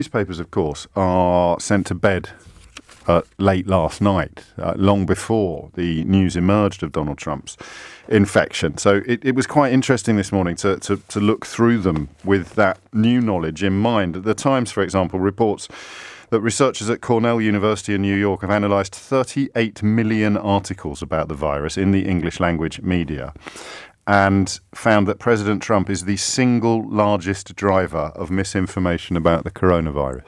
Newspapers, of course, are sent to bed late last night, long before the news emerged of Donald Trump's infection. So it was quite interesting this morning to look through them with that new knowledge in mind. The Times, for example, reports that researchers at Cornell University in New York have analysed 38 million articles about the virus in the English language media and found that President Trump is the single largest driver of misinformation about the coronavirus.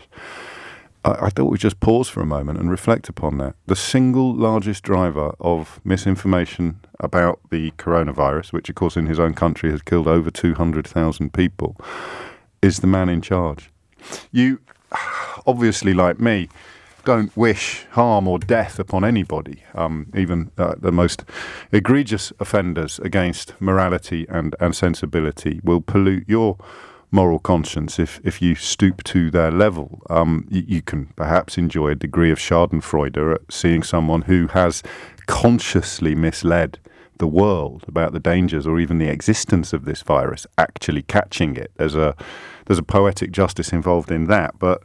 I thought we'd just pause for a moment and reflect upon that. The single largest driver of misinformation about the coronavirus, which of course in his own country has killed over 200,000 people, is the man in charge. You, obviously like me, don't wish harm or death upon anybody. Even the most egregious offenders against morality and sensibility will pollute your moral conscience if you stoop to their level. You can perhaps enjoy a degree of schadenfreude at seeing someone who has consciously misled the world about the dangers or even the existence of this virus actually catching it. There's a poetic justice involved in that, but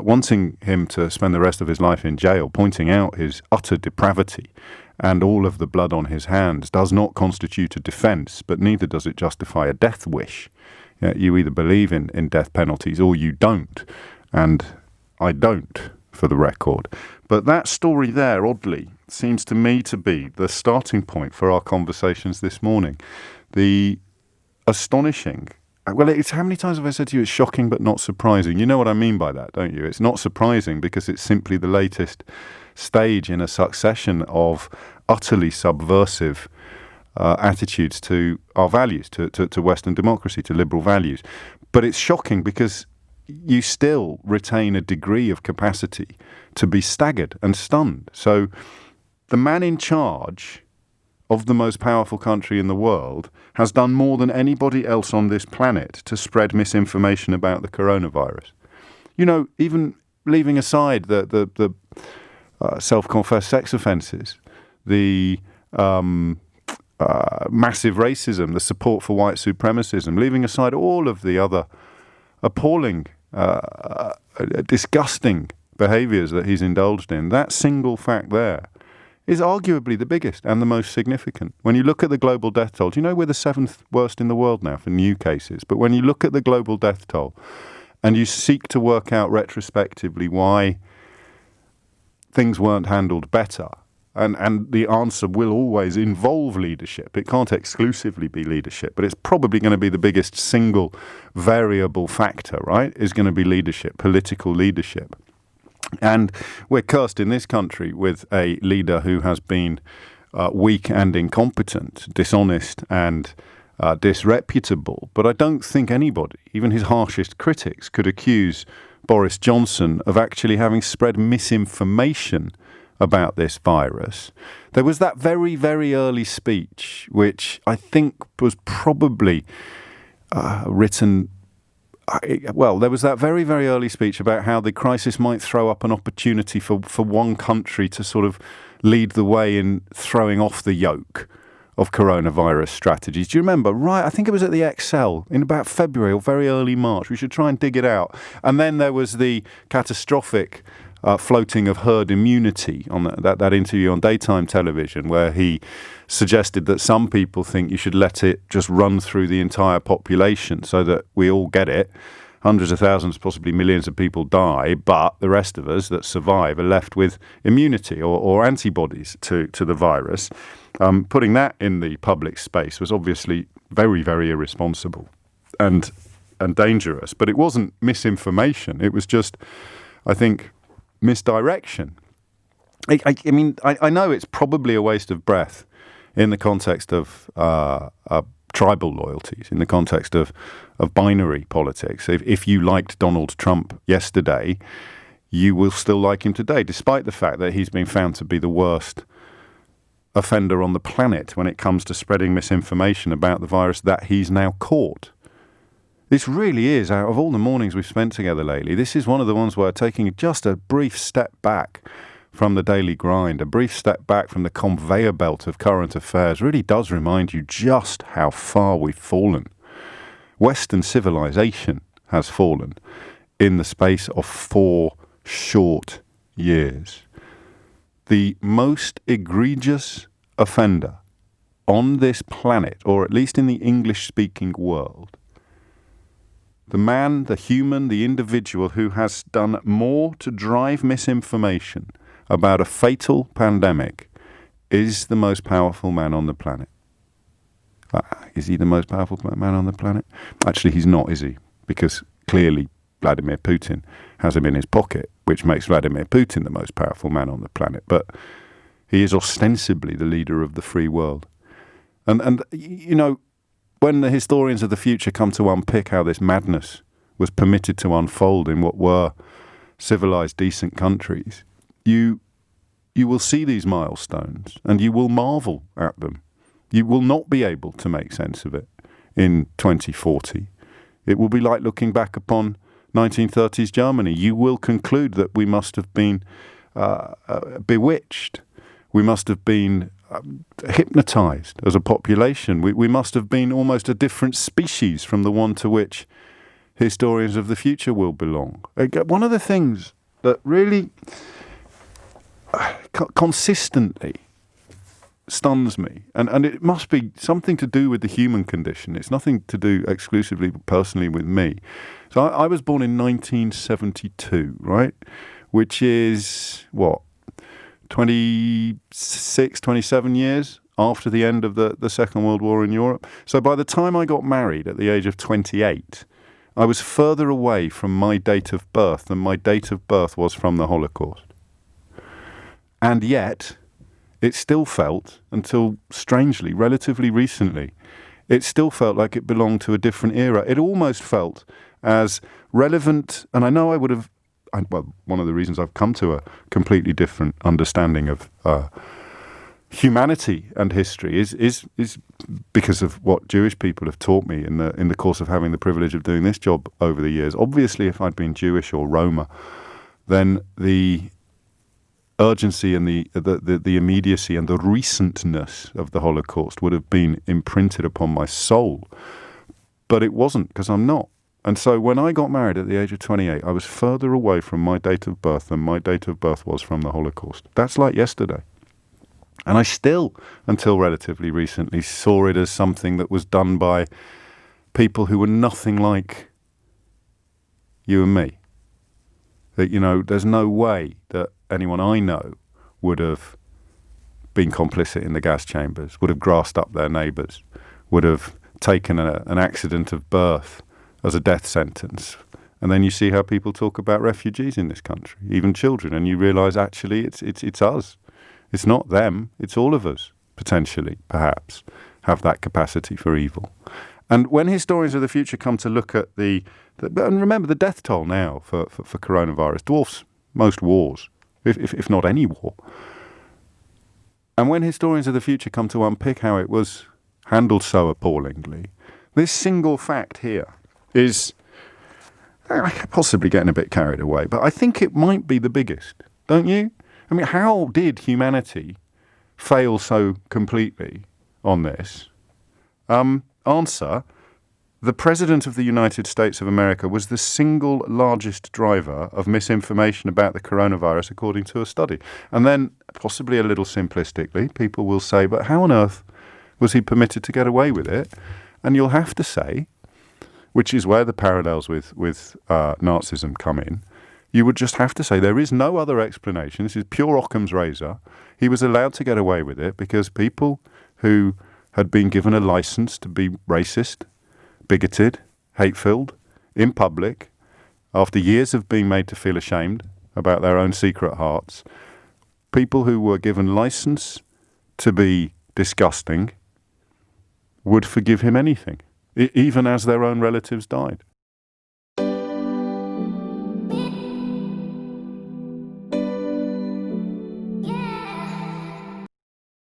wanting him to spend the rest of his life in jail, pointing out his utter depravity and all of the blood on his hands, does not constitute a defence, but neither does it justify a death wish. You either believe in death penalties or you don't, and I don't, for the record. But that story there, oddly, seems to me to be the starting point for our conversations this morning. The astonishing... Well, it's how many times have I said to you it's shocking but not surprising? You know what I mean by that, don't you? It's not surprising because it's simply the latest stage in a succession of utterly subversive attitudes to our values, to Western democracy, to liberal values. But it's shocking because you still retain a degree of capacity to be staggered and stunned. So the man in charge of the most powerful country in the world has done more than anybody else on this planet to spread misinformation about the coronavirus. You know, even leaving aside the self-confessed sex offences, the massive racism, the support for white supremacism, leaving aside all of the other appalling, disgusting behaviours that he's indulged in, that single fact there is arguably the biggest and the most significant. When you look at the global death toll, you know we're the 7th worst in the world now for new cases, but when you look at the global death toll and you seek to work out retrospectively why things weren't handled better, and the answer will always involve leadership. It can't exclusively be leadership, but it's probably going to be the biggest single variable factor, right? Is going to be leadership, political leadership. And we're cursed in this country with a leader who has been weak and incompetent, dishonest and disreputable. But I don't think anybody, even his harshest critics, could accuse Boris Johnson of actually having spread misinformation about this virus. There was that very, very early speech, which I think was probably written... there was that very, very early speech about how the crisis might throw up an opportunity for one country to sort of lead the way in throwing off the yoke of coronavirus strategies. Do you remember? Right, I think it was at the Excel in about February or very early March. We should try and dig it out. And then there was the catastrophic floating of herd immunity on that interview on daytime television, where he suggested that some people think you should let it just run through the entire population so that we all get it. Hundreds of thousands, possibly millions of people die, but the rest of us that survive are left with immunity or antibodies to the virus. Putting that in the public space was obviously very, very irresponsible and dangerous. But it wasn't misinformation. It was just, I think, misdirection. I know it's probably a waste of breath in the context of tribal loyalties, in the context of binary politics. If you liked Donald Trump yesterday, you will still like him today, despite the fact that he's been found to be the worst offender on the planet when it comes to spreading misinformation about the virus that he's now caught. This really is, out of all the mornings we've spent together lately, this is one of the ones where taking just a brief step back from the daily grind, a brief step back from the conveyor belt of current affairs really does remind you just how far we've fallen. Western civilization has fallen. in the space of 4 short years. The most egregious offender on this planet, or at least in the English-speaking world, the man, the human, the individual who has done more to drive misinformation about a fatal pandemic is the most powerful man on the planet. Is he the most powerful man on the planet? Actually, he's not, is he? Because clearly Vladimir Putin has him in his pocket, which makes Vladimir Putin the most powerful man on the planet. But he is ostensibly the leader of the free world. And you know, when the historians of the future come to unpick how this madness was permitted to unfold in what were civilized, decent countries, you will see these milestones and you will marvel at them. You will not be able to make sense of it in 2040. It will be like looking back upon 1930s Germany. You will conclude that we must have been bewitched. We must have been hypnotized as a population. We must have been almost a different species from the one to which historians of the future will belong. One of the things that really consistently stuns me, and it must be something to do with the human condition. It's nothing to do exclusively personally with me. So I was born in 1972, right? Which is, 26, 27 years after the end of the Second World War in Europe. So by the time I got married at the age of 28, I was further away from my date of birth than my date of birth was from the Holocaust. And yet, it still felt, until strangely, relatively recently, it still felt like it belonged to a different era. It almost felt as relevant, and I know I would have, one of the reasons I've come to a completely different understanding of humanity and history is because of what Jewish people have taught me in the course of having the privilege of doing this job over the years. Obviously, if I'd been Jewish or Roma, then the urgency and the immediacy and the recentness of the Holocaust would have been imprinted upon my soul. But it wasn't, because I'm not. And so when I got married at the age of 28, I was further away from my date of birth than my date of birth was from the Holocaust. That's like yesterday. And I still, until relatively recently, saw it as something that was done by people who were nothing like you and me. That, you know, there's no way that anyone I know would have been complicit in the gas chambers, would have grassed up their neighbours, would have taken an accident of birth as a death sentence. And then you see how people talk about refugees in this country, even children, and you realise actually it's us. It's not them, it's all of us, potentially, perhaps, have that capacity for evil. And when historians of the future come to look at and remember, the death toll now for coronavirus dwarfs most wars, if not any war. And when historians of the future come to unpick how it was handled so appallingly, this single fact here is possibly getting a bit carried away, but I think it might be the biggest, don't you? I mean, how did humanity fail so completely on this? Answer: the President of the United States of America was the single largest driver of misinformation about the coronavirus, according to a study. And then, possibly a little simplistically, people will say, but how on earth was he permitted to get away with it? And you'll have to say, which is where the parallels with Nazism come in, you would just have to say there is no other explanation. This is pure Occam's razor. He was allowed to get away with it because people who had been given a license to be racist, bigoted, hate-filled, in public, after years of being made to feel ashamed about their own secret hearts, people who were given license to be disgusting would forgive him anything, even as their own relatives died.